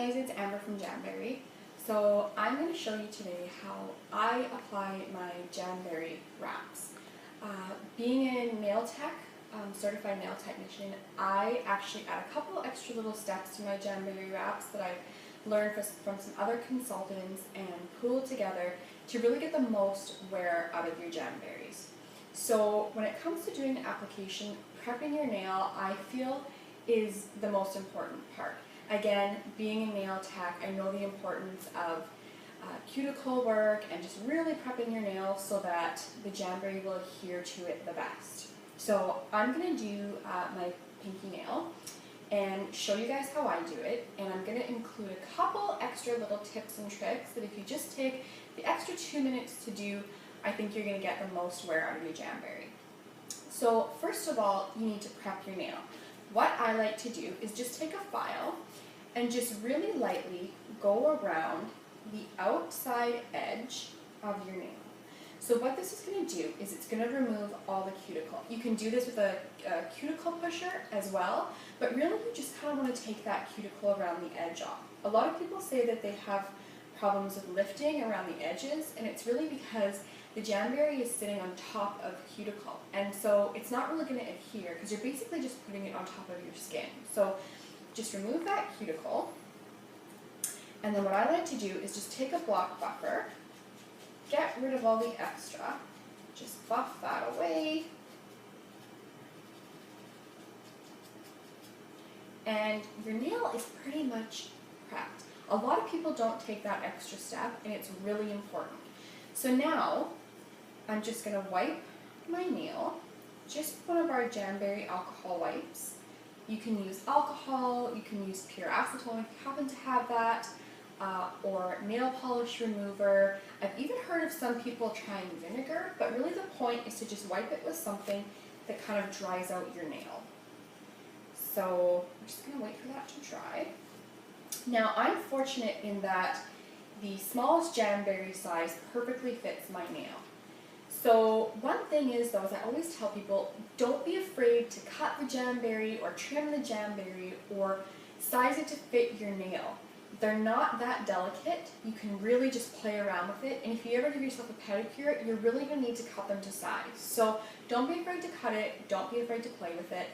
guys, it's Amber from Jamberry. So I'm going to show you today how I apply my Jamberry wraps. Being a nail tech, certified nail technician, I actually add a couple extra little steps to my Jamberry wraps that I've learned from some other consultants and pooled together to really get the most wear out of your Jamberries. So when it comes to doing the application, prepping your nail, I feel is the most important part. Again, being a nail tech, I know the importance of cuticle work and just really prepping your nail so that the Jamberry will adhere to it the best. So I'm going to do my pinky nail and show you guys how I do it, and I'm going to include a couple extra little tips and tricks that if you just take the extra 2 minutes to do, I think you're going to get the most wear out of your Jamberry. So first of all, you need to prep your nail. What I like to do is just take a file and just really lightly go around the outside edge of your nail. So what this is going to do is it's going to remove all the cuticle. You can do this with a cuticle pusher as well, but really you just kind of want to take that cuticle around the edge off. A lot of people say that they have problems with lifting around the edges, and it's really because the Jamberry is sitting on top of the cuticle, and so it's not really going to adhere because you're basically just putting it on top of your skin. So just remove that cuticle, and then what I like to do is just take a block buffer, get rid of all the extra, just buff that away, and your nail is pretty much prepped. A lot of people don't take that extra step, and it's really important. So now I'm just going to wipe my nail, just one of our Jamberry alcohol wipes. You can use alcohol, you can use pure acetone if you happen to have that, or nail polish remover. I've even heard of some people trying vinegar, but really the point is to just wipe it with something that kind of dries out your nail. So I'm just going to wait for that to dry. Now I'm fortunate in that the smallest Jamberry size perfectly fits my nail. So one thing is though, is I always tell people, don't be afraid to cut the Jamberry or trim the Jamberry or size it to fit your nail. They're not that delicate. You can really just play around with it, and if you ever give yourself a pedicure, you're really going to need to cut them to size. So don't be afraid to cut it, don't be afraid to play with it.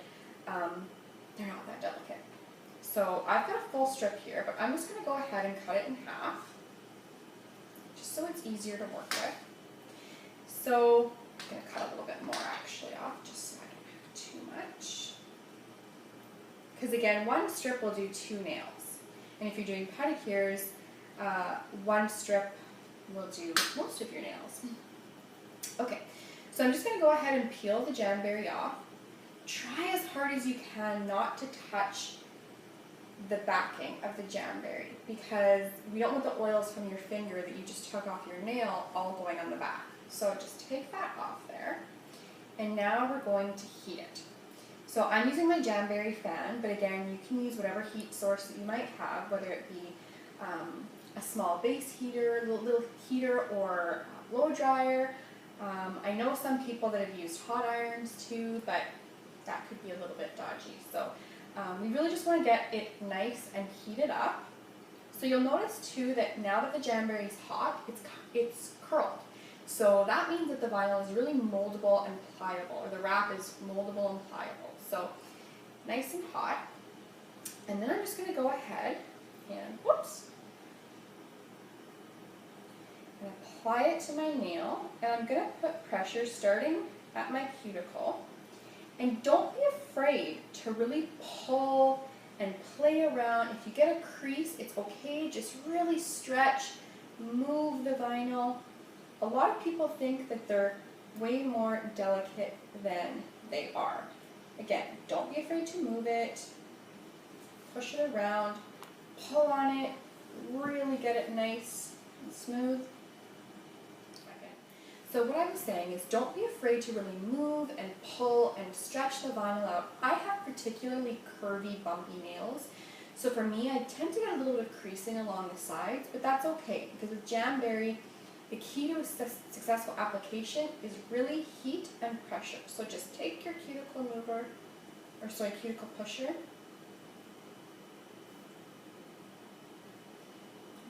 They're not that delicate. So I've got a full strip here, but I'm just going to go ahead and cut it in half, just so it's easier to work with. So I'm going to cut a little bit more actually off, just so I don't have too much. Because again, one strip will do 2 nails. And if you're doing pedicures, one strip will do most of your nails. Okay, so I'm just going to go ahead and peel the Jamberry off. Try as hard as you can not to touch the backing of the Jamberry, because we don't want the oils from your finger that you just took off your nail all going on the back. So just take that off there, and now we're going to heat it. So I'm using my Jamberry fan, but again, you can use whatever heat source that you might have, whether it be a small base heater, little heater, or a blow dryer. I know some people that have used hot irons too, but that could be a little bit dodgy. So we really just want to get it nice and heated up. So you'll notice too that now that the Jamberry is hot, it's curled. So that means that the vinyl is really moldable and pliable, or the wrap is moldable and pliable. So nice and hot. And then I'm just going to go ahead and, and apply it to my nail. And I'm going to put pressure starting at my cuticle. And don't be afraid to really pull and play around. If you get a crease, it's okay. Just really stretch, move the vinyl. A lot of people think that they're way more delicate than they are. Again, don't be afraid to move it, push it around, pull on it, really get it nice and smooth. Okay. So what I was saying is don't be afraid to really move and pull and stretch the vinyl out. I have particularly curvy, bumpy nails, so for me I tend to get a little bit of creasing along the sides, but that's okay, because with Jamberry, the key to a successful application is really heat and pressure. So just take your cuticle cuticle pusher,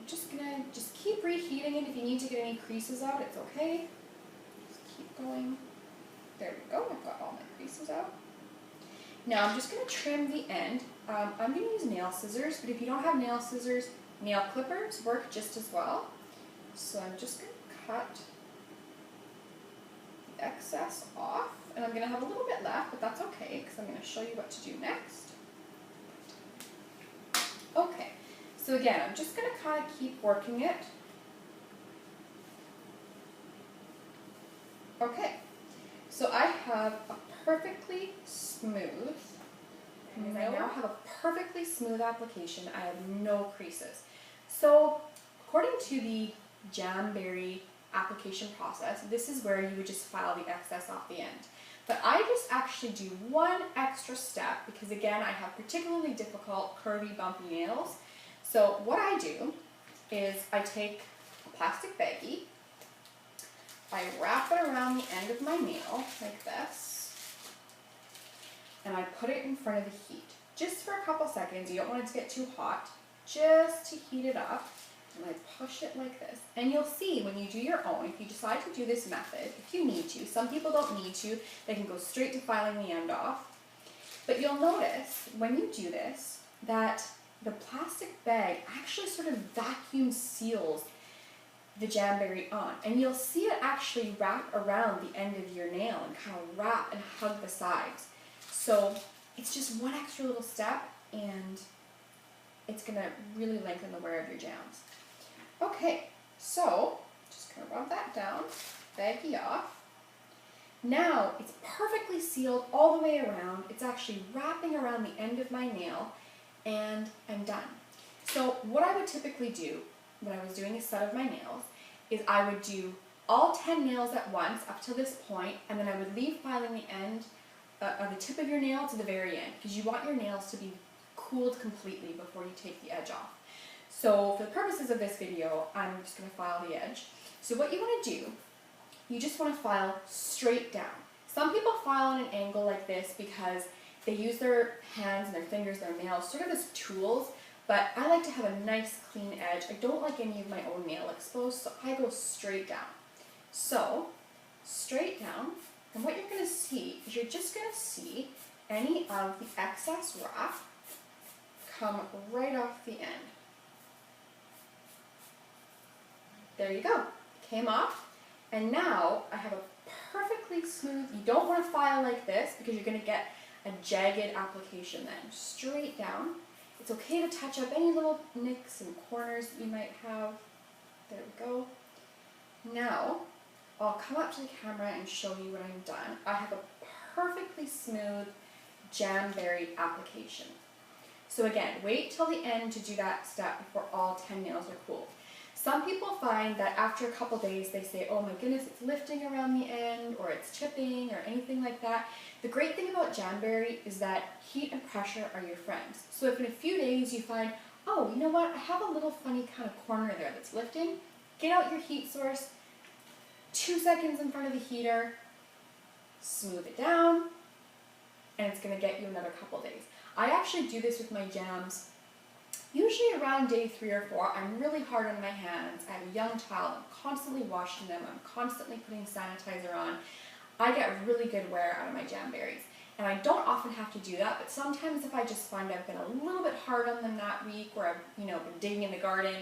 just gonna keep reheating it. If you need to get any creases out, it's okay. Just keep going. There we go, I've got all my creases out. Now I'm just gonna trim the end. I'm gonna use nail scissors, but if you don't have nail scissors, nail clippers work just as well. So I'm just gonna cut the excess off, and I'm gonna have a little bit left, but that's okay, because I'm gonna show you what to do next. Okay, so again, I'm just gonna kind of keep working it. Okay, so I have a perfectly smooth, I now have a perfectly smooth application. I have no creases. So according to the Jamberry application process, this is where you would just file the excess off the end. But I just actually do one extra step because again, I have particularly difficult, curvy, bumpy nails. So what I do is I take a plastic baggie, I wrap it around the end of my nail like this, and I put it in front of the heat. Just for a couple seconds, you don't want it to get too hot, just to heat it up. And I push it like this. And you'll see when you do your own, if you decide to do this method, if you need to, some people don't need to, they can go straight to filing the end off. But you'll notice when you do this that the plastic bag actually sort of vacuum seals the Jamberry on. And you'll see it actually wrap around the end of your nail and kind of wrap and hug the sides. So it's just one extra little step and it's going to really lengthen the wear of your jams. Okay, so just going to rub that down, baggie off. Now it's perfectly sealed all the way around. It's actually wrapping around the end of my nail and I'm done. So what I would typically do when I was doing a set of my nails is I would do all 10 nails at once up to this point, and then I would leave filing the end of the tip of your nail to the very end because you want your nails to be cooled completely before you take the edge off. So for the purposes of this video, I'm just going to file the edge. So what you want to do, you just want to file straight down. Some people file on an angle like this because they use their hands and their fingers, their nails, sort of as tools, but I like to have a nice clean edge. I don't like any of my own nail exposed, so I go straight down. So, straight down, and what you're going to see is you're just going to see any of the excess wrap come right off the end. There you go, came off, and now I have a perfectly smooth, you don't want to file like this because you're going to get a jagged application then. Straight down. It's okay to touch up any little nicks and corners that you might have. There we go. Now, I'll come up to the camera and show you what I'm done. I have a perfectly smooth Jamberry application. So again, wait till the end to do that step before all 10 nails are cooled. Some people find that after a couple days they say, oh my goodness, it's lifting around the end or it's chipping or anything like that. The great thing about Jamberry is that heat and pressure are your friends. So if in a few days you find, oh, you know what, I have a little funny kind of corner there that's lifting, get out your heat source, 2 seconds in front of the heater, smooth it down, and it's going to get you another couple days. I actually do this with my jams usually around day 3 or 4. I'm really hard on my hands. I have a young child. I'm constantly washing them. I'm constantly putting sanitizer on. I get really good wear out of my Jamberries. And I don't often have to do that, but sometimes if I just find I've been a little bit hard on them that week or I've been digging in the garden,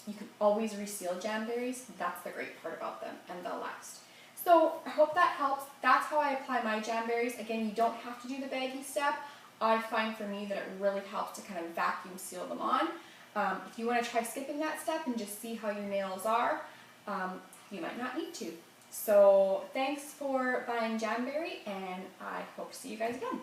you can always reseal Jamberries. That's the great part about them, and they'll last. So I hope that helps. That's how I apply my Jamberries. Again, you don't have to do the baggy step. I find for me that it really helps to kind of vacuum seal them on. If you want to try skipping that step and just see how your nails are, you might not need to. So thanks for buying Jamberry, and I hope to see you guys again.